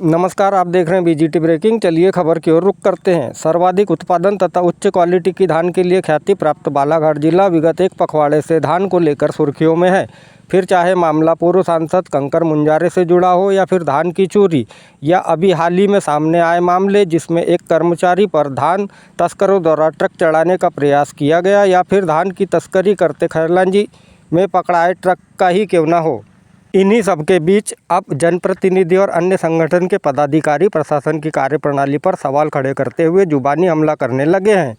नमस्कार, आप देख रहे हैं बीजीटी ब्रेकिंग। चलिए खबर की ओर रुख करते हैं। सर्वाधिक उत्पादन तथा उच्च क्वालिटी की धान के लिए ख्याति प्राप्त बालाघाट जिला विगत एक पखवाड़े से धान को लेकर सुर्खियों में है। फिर चाहे मामला पूर्व सांसद कंकर मुंजारे से जुड़ा हो या फिर धान की चोरी, या अभी हाल ही में सामने आए मामले जिसमें एक कर्मचारी पर धान तस्करों द्वारा ट्रक चढ़ाने का प्रयास किया गया, या फिर धान की तस्करी करते खैरलांजी में पकड़ाए ट्रक का ही क्यों न हो। इन्हीं सब के बीच अब जनप्रतिनिधि और अन्य संगठन के पदाधिकारी प्रशासन की कार्यप्रणाली पर सवाल खड़े करते हुए जुबानी हमला करने लगे हैं,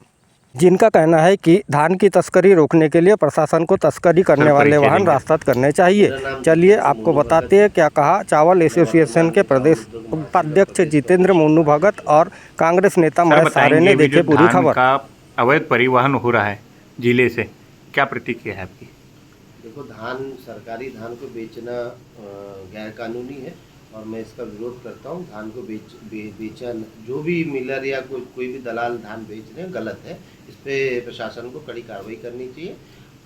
जिनका कहना है कि धान की तस्करी रोकने के लिए प्रशासन को तस्करी करने वाले वाहन रास्ता करने चाहिए। चलिए आपको बताते हैं क्या कहा चावल एसोसिएशन के प्रदेश उपाध्यक्ष जितेंद्र मोनू भगत और कांग्रेस नेता महेश सारे ने। देखे पूरी खबर। का अवैध परिवहन हो रहा है जिले से, क्या प्रतिक्रिया है आपकी? देखो, सरकारी धान को बेचना गैर कानूनी है और मैं इसका विरोध करता हूँ। धान को बेचना जो भी मिलर या कोई भी दलाल धान बेच रहे हैं गलत है। इस पे प्रशासन को कड़ी कार्रवाई करनी चाहिए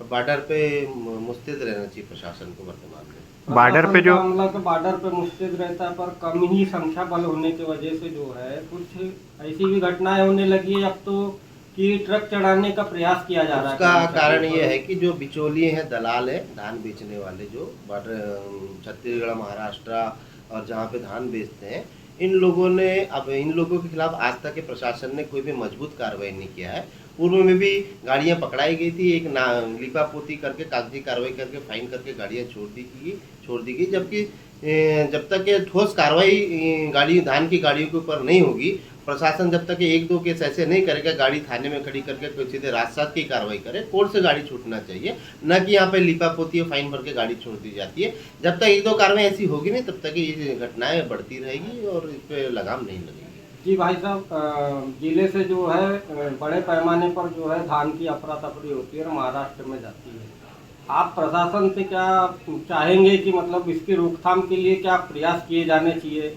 और बॉर्डर पे मुस्तैद रहना चाहिए प्रशासन को। वर्तमान में बॉर्डर पे जो मामला तो बॉर्डर पे मुस्तैद रहता है, पर कम ही संख्या बल होने की वजह से जो है कुछ ऐसी भी घटनाएं होने लगी है अब तो कि ट्रक चढ़ाने का प्रयास किया जा रहा है। उसका कारण ये है कि जो बिचौलिए हैं, दलाल है, धान बेचने वाले जो बॉर्डर छत्तीसगढ़, महाराष्ट्र और जहाँ पे धान बेचते हैं, इन लोगों के खिलाफ आज तक के प्रशासन ने कोई भी मजबूत कार्रवाई नहीं किया है। पूर्व में भी गाड़ियाँ पकड़ाई गई थी, एक लिपापोती करके कागजी कार्रवाई करके फाइन करके गाड़ियाँ छोड़ दी गई, जबकि जब तक ये ठोस कार्रवाई धान की गाड़ियों के ऊपर नहीं होगी, प्रशासन जब तक एक दो केस ऐसे नहीं करेगा, गाड़ी थाने में खड़ी करके सीधे राजसात की कार्रवाई करे। कोर्ट से गाड़ी छूटना चाहिए, न कि यहाँ पे लिपापोती और फाइन भर के गाड़ी छोड़ दी जाती है। जब तक एक दो कार्रवाई ऐसी होगी नहीं, तब तक ये घटनाएं बढ़ती रहेगी और इस पर लगाम नहीं लगेगी। जी भाई साहब, जिले से जो है बड़े पैमाने पर जो है धान की अफरा तफरी होती है और महाराष्ट्र में जाती है। आप प्रशासन से क्या चाहेंगे कि मतलब इसकी रोकथाम के लिए क्या प्रयास किए जाने चाहिए?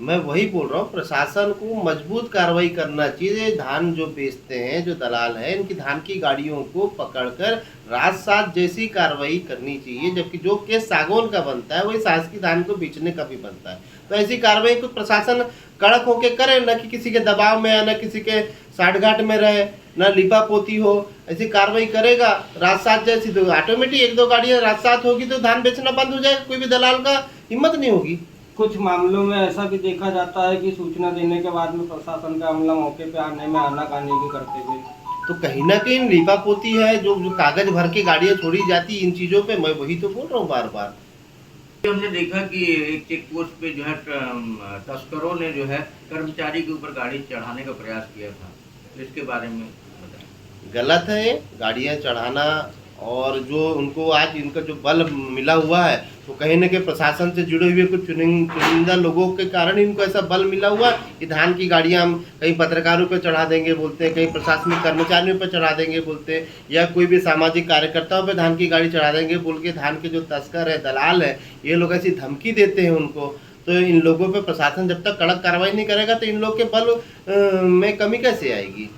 मैं वही बोल रहा हूँ, प्रशासन को मजबूत कार्रवाई करना चाहिए। धान जो बेचते हैं, जो दलाल है, इनकी धान की गाड़ियों को पकड़कर राजसात जैसी कार्रवाई करनी चाहिए, जबकि जो केस सागौन का बनता है वही शासकीय धान को बेचने का भी बनता है। तो ऐसी कार्रवाई को प्रशासन कड़क होकर करे, न कि किसी के दबाव में, न किसी के साठगांठ में रहे, न लिपापोती हो। ऐसी कार्रवाई करेगा राजसात जैसी, तो ऑटोमेटिक एक दो गाड़ियाँ राजसात होगी तो धान बेचना बंद हो जाएगा। कोई भी दलाल का हिम्मत नहीं होगी। कुछ मामलों में ऐसा भी देखा जाता है कि सूचना देने के बाद में प्रशासन का अमला मौके पे आने में आनाकानी भी करते हुए, तो कहीं ना कहीं लिपापोती है, जो कागज भर के गाड़ियाँ छोड़ी जाती, इन चीज़ों पे मैं वही तो बोल रहा हूँ बार बार। हमने देखा कि एक चेक पोस्ट पे जो है तस्करों ने जो है कर्मचारी के ऊपर गाड़ी चढ़ाने का प्रयास किया था, इसके बारे में बताएं। गलत है गाड़ियाँ चढ़ाना, और जो उनको आज इनका जो बल मिला हुआ है तो कहीं न कहीं प्रशासन से जुड़े हुए कुछ चुनिंदा लोगों के कारण इनको ऐसा बल मिला हुआ है कि धान की गाड़ियाँ हम कहीं पत्रकारों पे चढ़ा देंगे बोलते हैं, कहीं प्रशासनिक कर्मचारियों पे चढ़ा देंगे बोलते हैं, या कोई भी सामाजिक कार्यकर्ताओं पे धान की गाड़ी चढ़ा देंगे बोल के धान के जो तस्कर है, दलाल है, ये लोग ऐसी धमकी देते हैं उनको। तो इन लोगों पर प्रशासन जब तक कड़क कार्रवाई नहीं करेगा तो इन लोग के बल में कमी कैसे आएगी।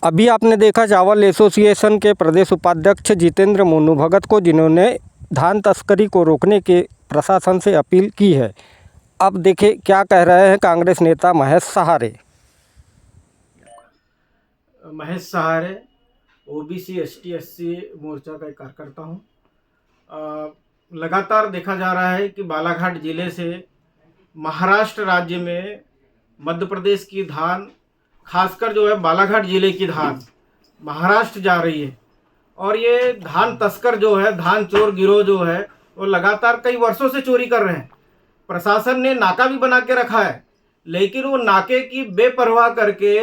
अभी आपने देखा चावल एसोसिएशन के प्रदेश उपाध्यक्ष जितेंद्र मोनू भगत को, जिन्होंने धान तस्करी को रोकने की प्रशासन से अपील की है। अब देखें क्या कह रहे हैं कांग्रेस नेता महेश सहारे। महेश सहारे ओबीसी एसटी एससी मोर्चा का एक कार्यकर्ता हूँ। लगातार देखा जा रहा है कि बालाघाट जिले से महाराष्ट्र राज्य में मध्य प्रदेश की धान, खासकर जो है बालाघाट जिले की धान महाराष्ट्र जा रही है, और ये धान तस्कर जो है, धान चोर गिरोह जो है, वो लगातार कई वर्षों से चोरी कर रहे हैं। प्रशासन ने नाका भी बना के रखा है, लेकिन वो नाके की बेपरवाह करके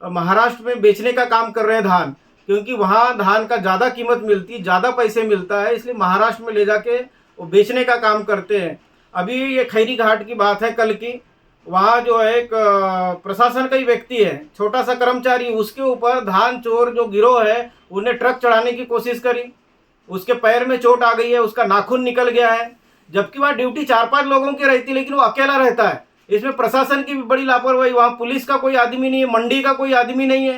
महाराष्ट्र में बेचने का काम कर रहे हैं धान, क्योंकि वहाँ धान का ज़्यादा कीमत मिलती, ज़्यादा पैसे मिलता है, इसलिए महाराष्ट्र में ले जाके वो बेचने का काम करते हैं। अभी ये खैरी घाट की बात है कल की, वहाँ जो है एक प्रशासन का ही व्यक्ति है, छोटा सा कर्मचारी, उसके ऊपर धान चोर जो गिरोह है उन्हें ट्रक चढ़ाने की कोशिश करी, उसके पैर में चोट आ गई है, उसका नाखून निकल गया है, जबकि वहाँ ड्यूटी 4-5 लोगों की रहती, लेकिन वो अकेला रहता है। इसमें प्रशासन की भी बड़ी लापरवाही। वहाँ पुलिस का कोई आदमी नहीं है, मंडी का कोई आदमी नहीं है,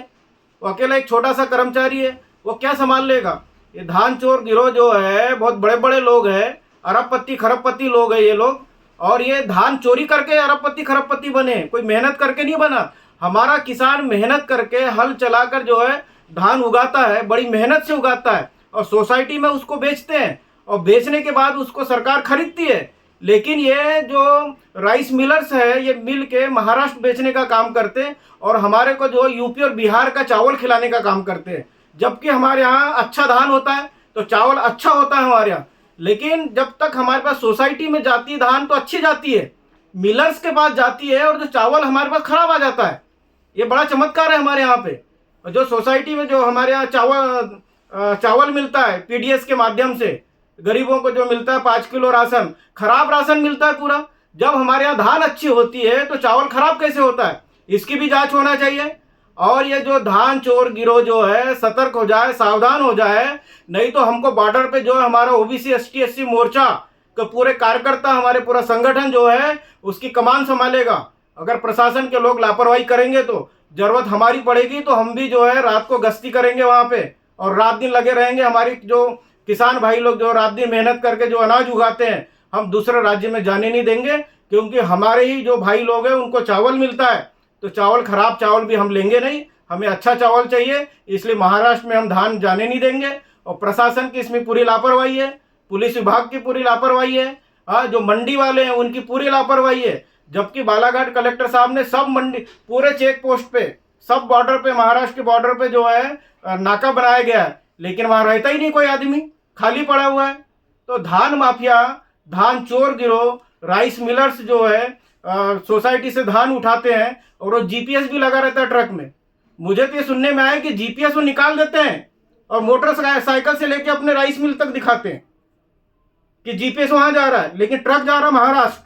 वो अकेला एक छोटा सा कर्मचारी है, वो क्या संभाल लेगा। ये धान चोर गिरोह जो है बहुत बड़े बड़े लोग हैं, अरबपति खरबपति लोग हैं ये लोग, और ये धान चोरी करके अरबपति खरबपति बने, कोई मेहनत करके नहीं बना। हमारा किसान मेहनत करके हल चलाकर जो है धान उगाता है, बड़ी मेहनत से उगाता है और सोसाइटी में उसको बेचते हैं और बेचने के बाद उसको सरकार खरीदती है। लेकिन ये जो राइस मिलर्स है, ये मिल के महाराष्ट्र बेचने का काम करते हैं और हमारे को जो यूपी और बिहार का चावल खिलाने का काम करते हैं। जबकि हमारे यहाँ अच्छा धान होता है तो चावल अच्छा होता है हमारे यहाँ, लेकिन जब तक हमारे पास सोसाइटी में जाती है धान तो अच्छी जाती है, मिलर्स के पास जाती है और जो चावल हमारे पास खराब आ जाता है। ये बड़ा चमत्कार है हमारे यहाँ पे। जो सोसाइटी में जो हमारे यहाँ चावल मिलता है पीडीएस के माध्यम से, गरीबों को जो मिलता है 5 किलो राशन, खराब राशन मिलता है पूरा। जब हमारे यहाँ धान अच्छी होती है तो चावल खराब कैसे होता है, इसकी भी जांच होना चाहिए। और ये जो धान चोर गिरोह जो है सतर्क हो जाए, सावधान हो जाए, नहीं तो हमको बॉर्डर पे जो है हमारा ओबीसी एसटी एससी मोर्चा के पूरे कार्यकर्ता, हमारे पूरा संगठन जो है उसकी कमान संभालेगा। अगर प्रशासन के लोग लापरवाही करेंगे तो जरूरत हमारी पड़ेगी तो हम भी जो है रात को गश्ती करेंगे वहाँ पे और रात दिन लगे रहेंगे। हमारी जो किसान भाई लोग जो रात दिन मेहनत करके जो अनाज उगाते हैं, हम दूसरे राज्य में जाने नहीं देंगे, क्योंकि हमारे ही जो भाई लोग हैं उनको चावल मिलता है तो चावल खराब चावल भी हम लेंगे नहीं, हमें अच्छा चावल चाहिए। इसलिए महाराष्ट्र में हम धान जाने नहीं देंगे। और प्रशासन की इसमें पूरी लापरवाही है, पुलिस विभाग की पूरी लापरवाही है, जो मंडी वाले हैं उनकी पूरी लापरवाही है। जबकि बालाघाट कलेक्टर साहब ने सब मंडी पूरे चेक पोस्ट पे, सब बॉर्डर पे, महाराष्ट्र के बॉर्डर पे जो है नाका बनाया गया है, लेकिन वहाँ रहता ही नहीं कोई आदमी, खाली पड़ा हुआ है। तो धान माफिया, धान चोर गिरोह, राइस मिलर्स जो है सोसाइटी से धान उठाते हैं और वो जीपीएस भी लगा रहता है ट्रक में। मुझे तो ये सुनने में आया कि जीपीएस वो निकाल देते हैं और मोटरसाइकिल से लेके अपने राइस मिल तक दिखाते हैं कि जीपीएस वहां जा रहा है, लेकिन ट्रक जा रहा है महाराष्ट्र।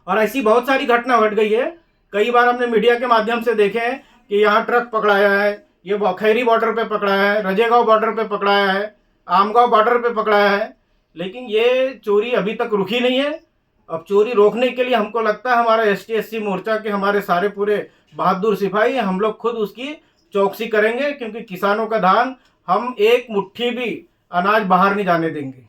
और ऐसी बहुत सारी घटना घट गई है। कई बार हमने मीडिया के माध्यम से देखे हैं कि यहाँ ट्रक पकड़ाया है, ये खैरी बॉर्डर पे पकड़ाया है, रजेगांव बॉर्डर पे पकड़ाया है, आमगांव बॉर्डर पे पकड़ाया है, लेकिन ये चोरी अभी तक रुकी नहीं है। अब चोरी रोकने के लिए हमको लगता है हमारा एसटी एससी मोर्चा के हमारे सारे पूरे बहादुर सिपाही, हम लोग खुद उसकी चौकसी करेंगे, क्योंकि किसानों का धान हम एक मुट्ठी भी अनाज बाहर नहीं जाने देंगे।